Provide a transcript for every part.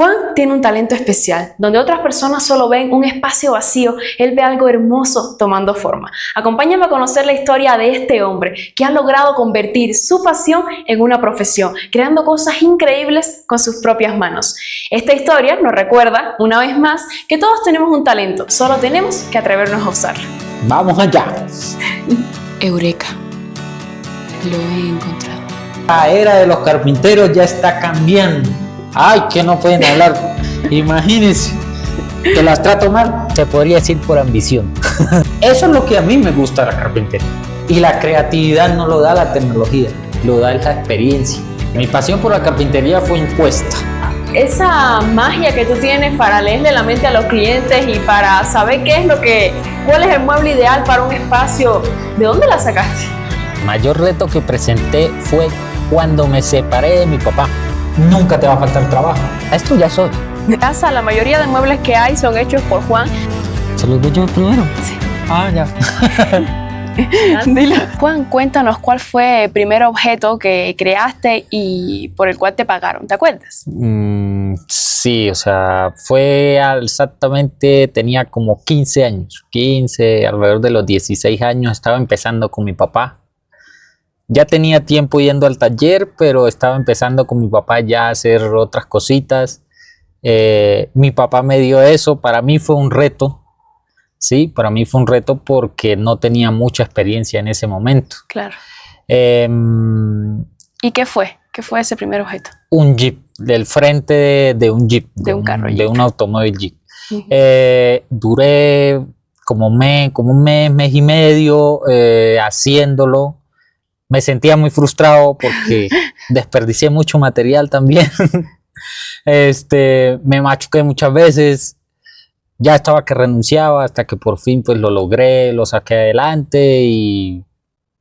Juan tiene un talento especial. Donde otras personas solo ven un espacio vacío, él ve algo hermoso tomando forma. Acompáñame a conocer la historia de este hombre que ha logrado convertir su pasión en una profesión, creando cosas increíbles con sus propias manos. Esta historia nos recuerda, una vez más, que todos tenemos un talento, solo tenemos que atrevernos a usarlo. ¡Vamos allá! Eureka. Lo he encontrado. La era de los carpinteros ya está cambiando. ¡Ay, que no pueden hablar! Imagínense que las trato mal, se podría decir por ambición. Eso es lo que a mí me gusta de la carpintería. Y la creatividad no lo da la tecnología, lo da la experiencia. Mi pasión por la carpintería fue impuesta. Esa magia que tú tienes para leerle la mente a los clientes y para saber cuál es el mueble ideal para un espacio, ¿de dónde la sacaste? El mayor reto que presenté fue cuando me separé de mi papá. Nunca te va a faltar trabajo. Esto ya soy. En casa, la mayoría de muebles que hay son hechos por Juan. ¿Se los doy yo primero? Sí. Ah, ya. Dilo. Juan, cuéntanos cuál fue el primer objeto que creaste y por el cual te pagaron, ¿te acuerdas? Sí, o sea, fue exactamente, tenía como 15 años. Alrededor de los 16 años estaba empezando con mi papá. Ya tenía tiempo yendo al taller, pero estaba empezando con mi papá ya a hacer otras cositas. Mi papá me dio eso, para mí fue un reto. Sí, para mí fue un reto porque no tenía mucha experiencia en ese momento. Claro. ¿Y qué fue? ¿Qué fue ese primer objeto? Un Jeep, del frente de un Jeep. De un carro Jeep. De un automóvil Jeep. Duré como un mes y medio haciéndolo. Me sentía muy frustrado porque desperdicié mucho material también. Me machuqué muchas veces. Ya estaba que renunciaba hasta que por fin pues lo logré, lo saqué adelante y...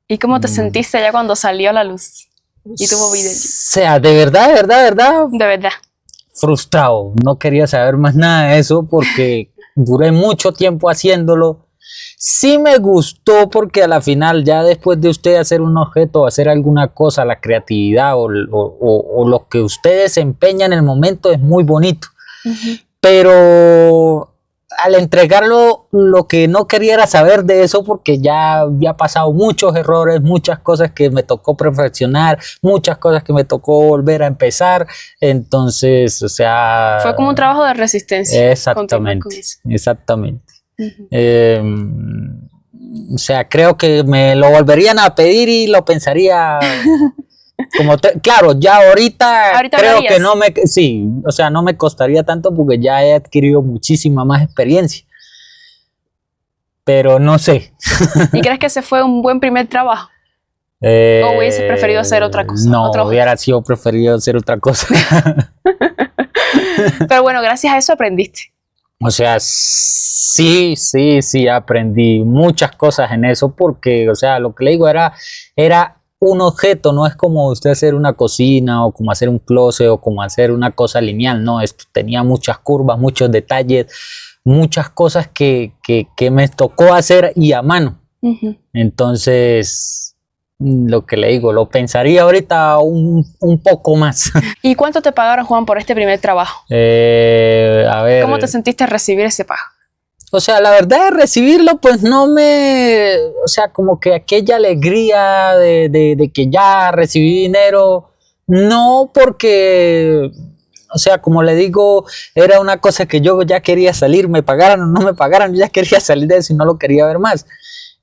¿Y cómo te sentiste ya cuando salió a la luz y tuvo vida? O sea, de verdad. De verdad. Frustrado. No quería saber más nada de eso porque duré mucho tiempo haciéndolo. Sí me gustó porque a la final, ya después de usted hacer un objeto, hacer alguna cosa, la creatividad o lo que usted desempeña en el momento es muy bonito. Pero al entregarlo, lo que no quería era saber de eso porque ya había pasado muchos errores, muchas cosas que me tocó perfeccionar, muchas cosas que me tocó volver a empezar. Entonces, o sea... Fue como un trabajo de resistencia. Exactamente. O sea, creo que me lo volverían a pedir y lo pensaría claro, ya ahorita creo que no me costaría tanto porque ya he adquirido muchísima más experiencia, pero no sé. ¿Y crees que ese fue un buen primer trabajo? ¿O hubieses preferido hacer otra cosa? No, hubiera sido preferido hacer otra cosa. Pero bueno, gracias a eso aprendiste. O sea, sí, aprendí muchas cosas en eso porque, o sea, lo que le digo era un objeto, no es como usted hacer una cocina o como hacer un closet o como hacer una cosa lineal, no, esto tenía muchas curvas, muchos detalles, muchas cosas que me tocó hacer y a mano. Entonces... Lo que le digo, lo pensaría ahorita un poco más. ¿Y cuánto te pagaron, Juan, por este primer trabajo? A ver. ¿Cómo te sentiste al recibir ese pago? O sea, la verdad, recibirlo, pues no me... O sea, como que aquella alegría de que ya recibí dinero, no porque... O sea, como le digo, era una cosa que yo ya quería salir, me pagaran o no me pagaran, yo ya quería salir de eso y no lo quería ver más.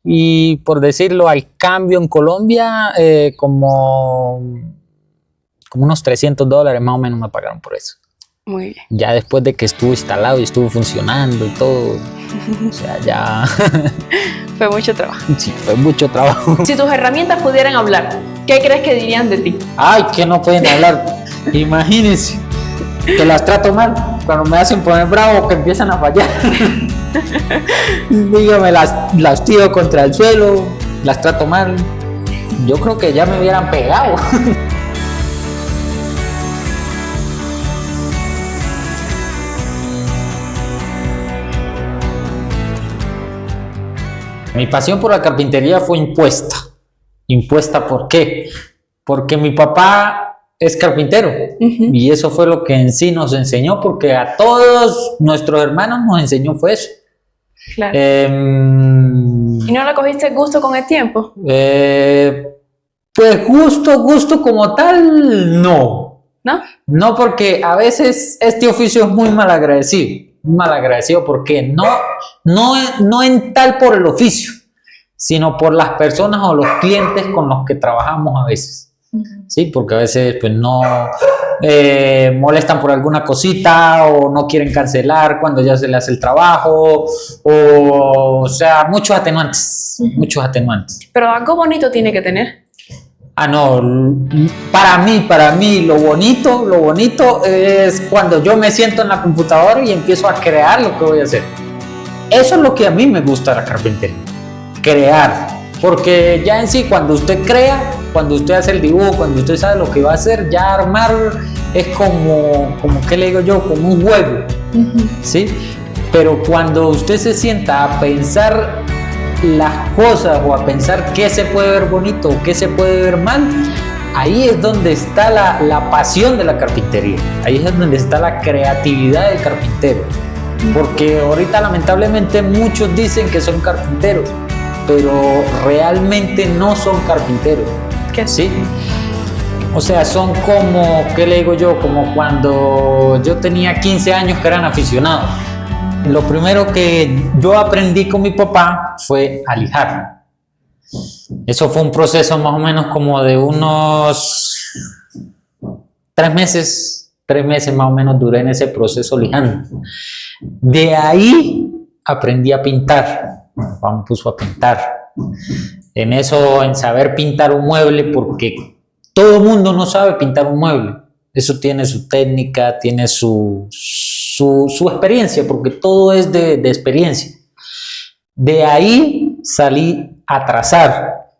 Y por decirlo, al cambio en Colombia, como unos $300 más o menos me pagaron por eso. Muy bien. Ya después de que estuvo instalado y estuvo funcionando y todo, o sea, ya... Fue mucho trabajo. Sí, fue mucho trabajo. Si tus herramientas pudieran hablar, ¿qué crees que dirían de ti? Ay, que no pueden hablar. Imagínense que las trato mal. Cuando me hacen poner bravo, que empiezan a fallar. Dígame, las tiro contra el suelo, las trato mal. Yo creo que ya me hubieran pegado. Mi pasión por la carpintería fue impuesta. ¿Impuesta por qué? Porque mi papá es carpintero. Ujú. Y eso fue lo que en sí nos enseñó, porque a todos nuestros hermanos nos enseñó fue eso. Claro. Em, ¿Y no le cogiste gusto con el tiempo? pues gusto como tal, no. ¿No? No, porque a veces este oficio es muy mal agradecido porque no en tal por el oficio, sino por las personas o los clientes con los que trabajamos a veces. Sí, porque a veces pues no molestan por alguna cosita o no quieren cancelar cuando ya se le hace el trabajo, o sea, muchos atenuantes, muchos atenuantes. Pero algo bonito tiene que tener. Ah, no, para mí lo bonito es cuando yo me siento en la computadora y empiezo a crear lo que voy a hacer. Eso es lo que a mí me gusta de la carpintería, crear. Porque ya en sí, cuando usted crea, cuando usted hace el dibujo, cuando usted sabe lo que va a hacer, ya armar es como ¿qué le digo yo? Como un juego, ¿sí? Pero cuando usted se sienta a pensar las cosas o a pensar qué se puede ver bonito o qué se puede ver mal, ahí es donde está la pasión de la carpintería, ahí es donde está la creatividad del carpintero. Porque ahorita lamentablemente muchos dicen que son carpinteros, pero realmente no son carpinteros. ¿Qué? ¿Sí? O sea, son como, ¿qué le digo yo? Como cuando yo tenía 15 años que eran aficionados. Lo primero que yo aprendí con mi papá fue a lijar. Eso fue un proceso más o menos como de unos 3 meses. 3 meses más o menos duré en ese proceso lijando. De ahí aprendí a pintar. Mi papá me puso a pintar. En eso, en saber pintar un mueble, porque todo el mundo no sabe pintar un mueble. Eso tiene su técnica, tiene su experiencia, porque todo es de experiencia. De ahí salí a trazar,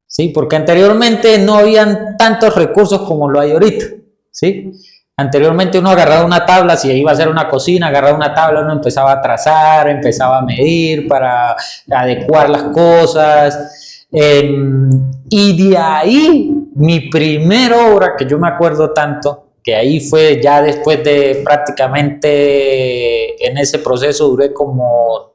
¿sí? Porque anteriormente no habían tantos recursos como lo hay ahorita, ¿sí? Anteriormente uno agarraba una tabla, si iba a hacer una cocina, agarraba una tabla, uno empezaba a trazar, empezaba a medir para adecuar las cosas. Y de ahí, mi primera obra, que yo me acuerdo tanto, que ahí fue ya después de prácticamente en ese proceso duré como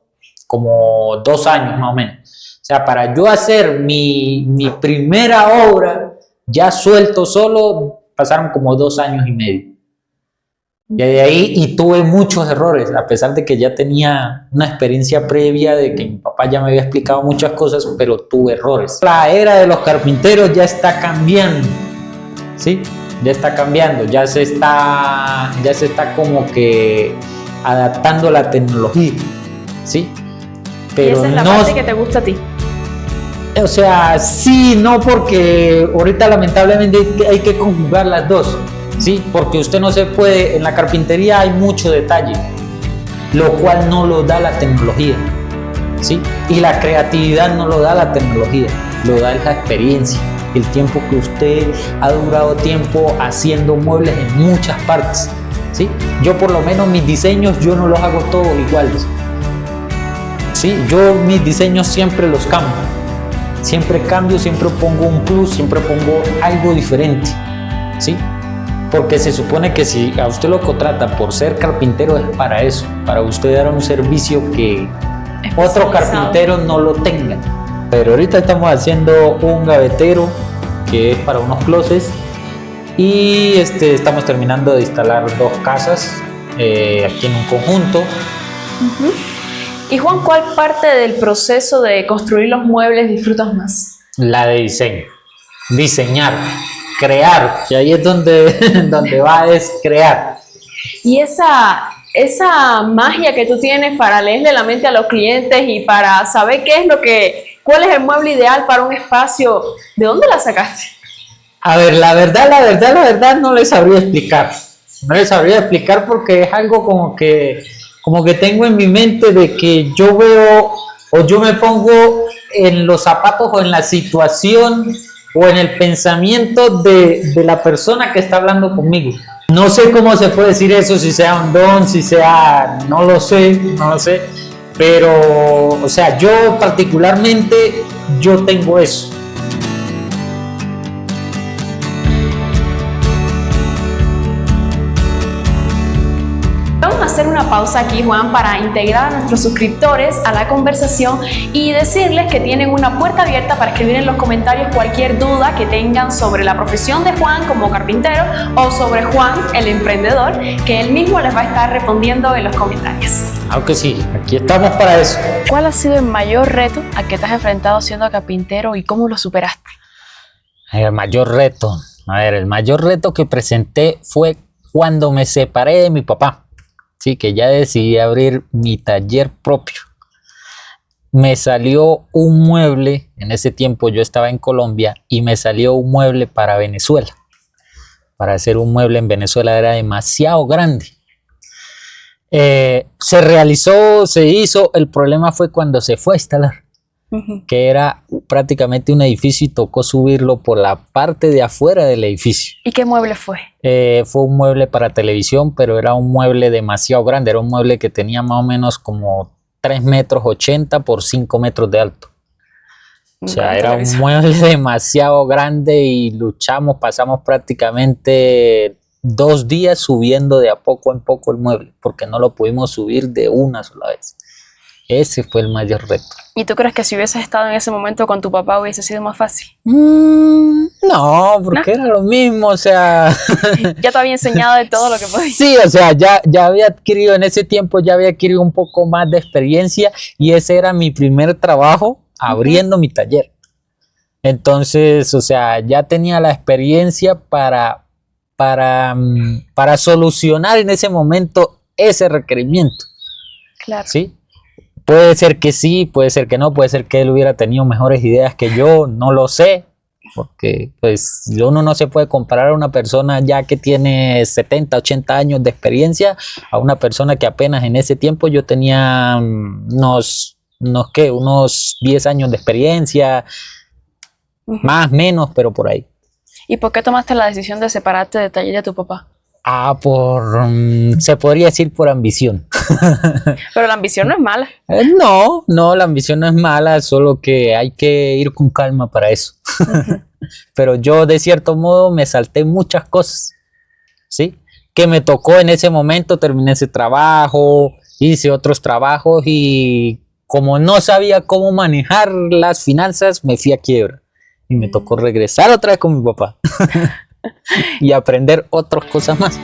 2 años más o menos. O sea, para yo hacer mi primera obra, ya suelto solo, pasaron como 2 años y medio. Y de ahí, y tuve muchos errores, a pesar de que ya tenía una experiencia previa de que mi papá ya me había explicado muchas cosas, pero tuve errores. La era de los carpinteros ya está cambiando, ¿sí? Ya está cambiando, ya se está como que adaptando a la tecnología, ¿sí? Pero y esa es la parte que te gusta a ti. O sea, sí, no, porque ahorita lamentablemente hay que conjugar las dos, ¿sí? Porque usted no se puede, en la carpintería hay mucho detalle, lo cual no lo da la tecnología, ¿sí? Y la creatividad no lo da la tecnología, lo da la experiencia, el tiempo que usted ha durado tiempo haciendo muebles en muchas partes, ¿sí? Yo por lo menos mis diseños yo no los hago todos iguales, ¿sí? Yo mis diseños siempre los cambio. Siempre cambio, siempre pongo un plus, siempre pongo algo diferente, ¿sí? Porque se supone que si a usted lo contratan por ser carpintero es para eso, para usted dar un servicio que otro carpintero no lo tenga. Pero ahorita estamos haciendo un gavetero que es para unos closets y estamos terminando de instalar 2 casas aquí en un conjunto. Y Juan, ¿cuál parte del proceso de construir los muebles disfrutas más? La de diseño, diseñar, crear, y ahí es donde va, es crear. Y esa magia que tú tienes para leerle la mente a los clientes y para saber cuál es el mueble ideal para un espacio, ¿de dónde la sacaste? A ver, la verdad no les sabría explicar. No les sabría explicar porque es algo como que tengo en mi mente de que yo veo o yo me pongo en los zapatos o en la situación o en el pensamiento de la persona que está hablando conmigo. No sé cómo se puede decir eso, si sea un don, si sea, no lo sé, pero, o sea, yo particularmente, yo tengo eso. Vamos a hacer una pausa aquí, Juan, para integrar a nuestros suscriptores a la conversación y decirles que tienen una puerta abierta para escribir en los comentarios cualquier duda que tengan sobre la profesión de Juan como carpintero o sobre Juan, el emprendedor, que él mismo les va a estar respondiendo en los comentarios. Aunque sí, aquí estamos para eso. ¿Cuál ha sido el mayor reto a que te has enfrentado siendo carpintero y cómo lo superaste? El mayor reto, el mayor reto que presenté fue cuando me separé de mi papá. Sí, que ya decidí abrir mi taller propio. Me salió un mueble, en ese tiempo yo estaba en Colombia, y me salió un mueble para Venezuela. Para hacer un mueble en Venezuela era demasiado grande. Se realizó, se hizo, el problema fue cuando se fue a instalar, que era prácticamente un edificio y tocó subirlo por la parte de afuera del edificio. ¿Y qué mueble fue? Fue un mueble para televisión, pero era un mueble demasiado grande, era un mueble que tenía más o menos como 3,80 m por 5 metros de alto. O sea, era un mueble demasiado grande y pasamos prácticamente 2 días subiendo de a poco en poco el mueble, porque no lo pudimos subir de una sola vez. Ese fue el mayor reto. ¿Y tú crees que si hubieses estado en ese momento con tu papá hubiese sido más fácil? No, porque era lo mismo, o sea... Ya te había enseñado de todo lo que podías. Sí, o sea, ya había adquirido, en ese tiempo ya había adquirido un poco más de experiencia y ese era mi primer trabajo abriendo mi taller. Entonces, o sea, ya tenía la experiencia para solucionar en ese momento ese requerimiento. Claro. ¿Sí? Puede ser que sí, puede ser que no, puede ser que él hubiera tenido mejores ideas que yo, no lo sé, porque pues uno no se puede comparar a una persona ya que tiene 70, 80 años de experiencia a una persona que apenas en ese tiempo yo tenía unos 10 años de experiencia, más, menos, pero por ahí. ¿Y por qué tomaste la decisión de separarte del taller de tu papá? Se podría decir por ambición. Pero la ambición no es mala. No, la ambición no es mala, solo que hay que ir con calma para eso. Pero yo de cierto modo me salté muchas cosas, ¿sí? Que me tocó en ese momento, terminé ese trabajo, hice otros trabajos y como no sabía cómo manejar las finanzas, me fui a quiebra. Y me tocó regresar otra vez con mi papá. Y aprender otras cosas más.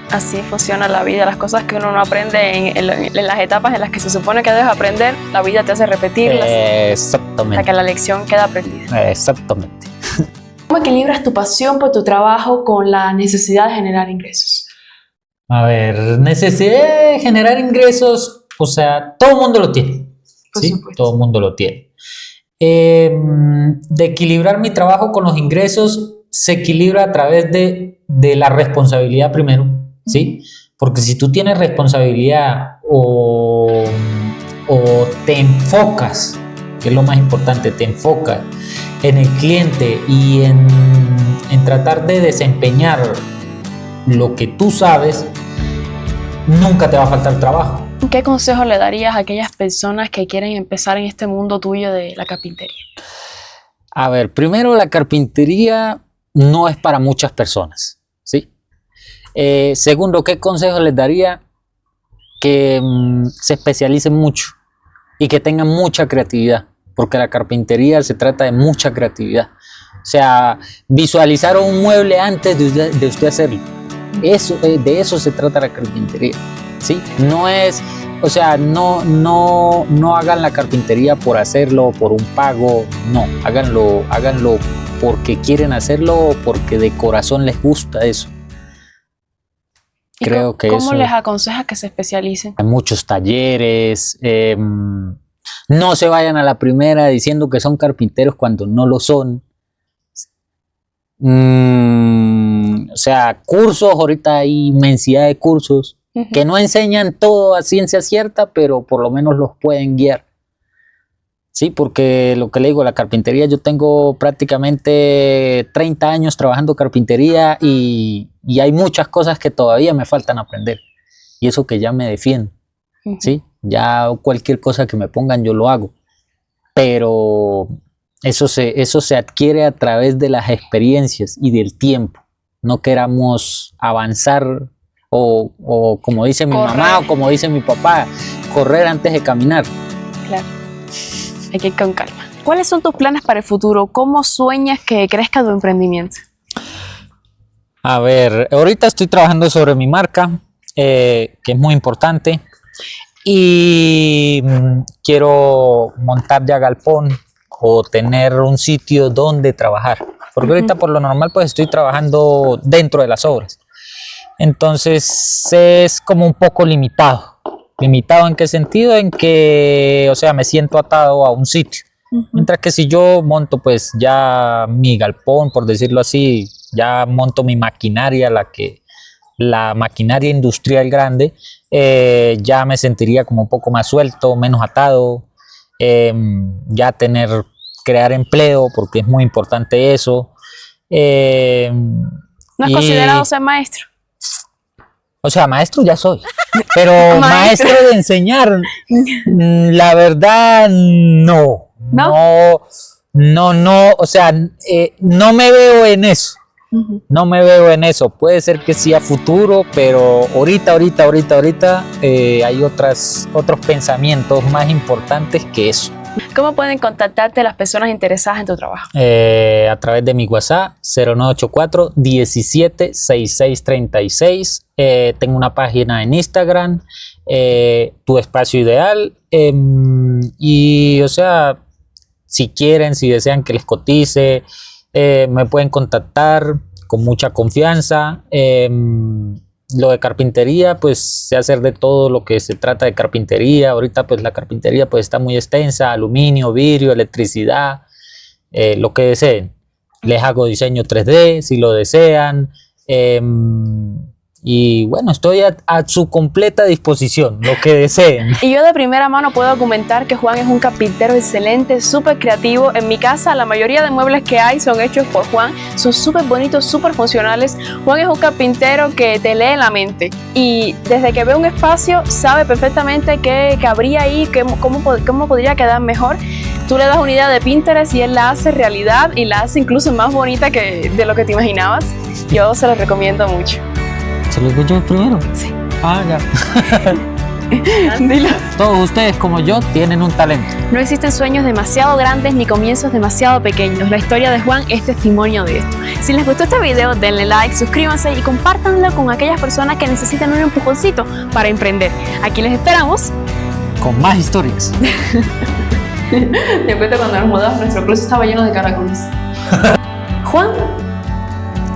Así funciona la vida, las cosas que uno no aprende en las etapas en las que se supone que debes aprender, la vida te hace repetirlas. Exactamente. Hasta que la lección queda aprendida. Exactamente. ¿Cómo equilibras tu pasión por tu trabajo con la necesidad de generar ingresos? A ver, necesidad de generar ingresos, o sea, todo el mundo lo tiene. ¿Sí? Todo el mundo lo tiene. De equilibrar mi trabajo con los ingresos se equilibra a través de la responsabilidad primero, ¿sí? Porque si tú tienes responsabilidad o te enfocas, que es lo más importante, te enfocas en el cliente y en tratar de desempeñar lo que tú sabes, nunca te va a faltar trabajo. ¿Qué consejo le darías a aquellas personas que quieren empezar en este mundo tuyo de la carpintería? A ver, primero la carpintería no es para muchas personas, ¿sí? Segundo, ¿qué consejo les daría? Que se especialicen mucho y que tengan mucha creatividad, porque la carpintería se trata de mucha creatividad. O sea, visualizar un mueble antes de usted hacerlo. De eso se trata la carpintería, ¿sí? No es, o sea, no hagan la carpintería por hacerlo, por un pago, no, háganlo porque quieren hacerlo o porque de corazón les gusta eso. Creo que ¿Cómo eso, les aconsejas que se especialicen? hay muchos talleres, no se vayan a la primera diciendo que son carpinteros cuando no lo son. O sea, cursos, ahorita hay inmensidad de cursos que no enseñan todo a ciencia cierta, pero por lo menos los pueden guiar. Sí, porque lo que le digo, la carpintería, yo tengo prácticamente 30 años trabajando carpintería y hay muchas cosas que todavía me faltan aprender. Y eso que ya me defiendo, ¿sí? Ya cualquier cosa que me pongan yo lo hago. Pero eso se adquiere a través de las experiencias y del tiempo. No queramos avanzar o como dice mi Correr. mamá o como dice mi papá, correr antes de caminar. Claro. Hay que ir con calma. ¿Cuáles son tus planes para el futuro? ¿Cómo sueñas que crezca tu emprendimiento? A ver, ahorita estoy trabajando sobre mi marca, que es muy importante, y quiero montar ya galpón o tener un sitio donde trabajar, porque ahorita por lo normal pues estoy trabajando dentro de las obras, entonces es como un poco limitado. ¿Limitado en qué sentido? En que, o sea, me siento atado a un sitio. Mientras que si yo monto pues ya mi galpón, por decirlo así, ya monto mi maquinaria, la maquinaria industrial grande, ya me sentiría como un poco más suelto, menos atado, ya crear empleo, porque es muy importante eso. ¿No has y- considerado ser maestro? O sea, maestro ya soy, pero Maestro. maestro de enseñar, la verdad, no. ¿No? No, o sea, no me veo en eso. No me veo en eso. Puede ser que sí a futuro, pero ahorita hay otros pensamientos más importantes que eso. ¿Cómo pueden contactarte las personas interesadas en tu trabajo? A través de mi WhatsApp 0984 17 66 36. Tengo una página en Instagram, Tu Espacio Ideal. Y o sea, si quieren, si desean que les cotice, me pueden contactar con mucha confianza. Lo de carpintería, pues sé hacer de todo lo que se trata de carpintería. Ahorita pues la carpintería pues está muy extensa: aluminio, vidrio, electricidad, lo que deseen. Les hago diseño 3D si lo desean. Y bueno, estoy a su completa disposición, lo que deseen. Y yo de primera mano puedo argumentar que Juan es un carpintero excelente, súper creativo. En mi casa la mayoría de muebles que hay son hechos por Juan, son súper bonitos, súper funcionales. Juan es un carpintero que te lee la mente y desde que ve un espacio sabe perfectamente qué cabría ahí, cómo podría quedar mejor. Tú le das una idea de Pinterest y él la hace realidad y la hace incluso más bonita de lo que te imaginabas. Yo se lo recomiendo mucho. ¿Se los doy yo primero? Sí. Ah, ya. Dilo. Todos ustedes como yo tienen un talento. No existen sueños demasiado grandes ni comienzos demasiado pequeños. La historia de Juan es testimonio de esto. Si les gustó este video, denle like, suscríbanse y compártanlo con aquellas personas que necesitan un empujoncito para emprender. Aquí les esperamos. Con más historias. Te cuento cuando nos mudamos, nuestro closet estaba lleno de caracoles. Juan,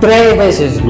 3 veces.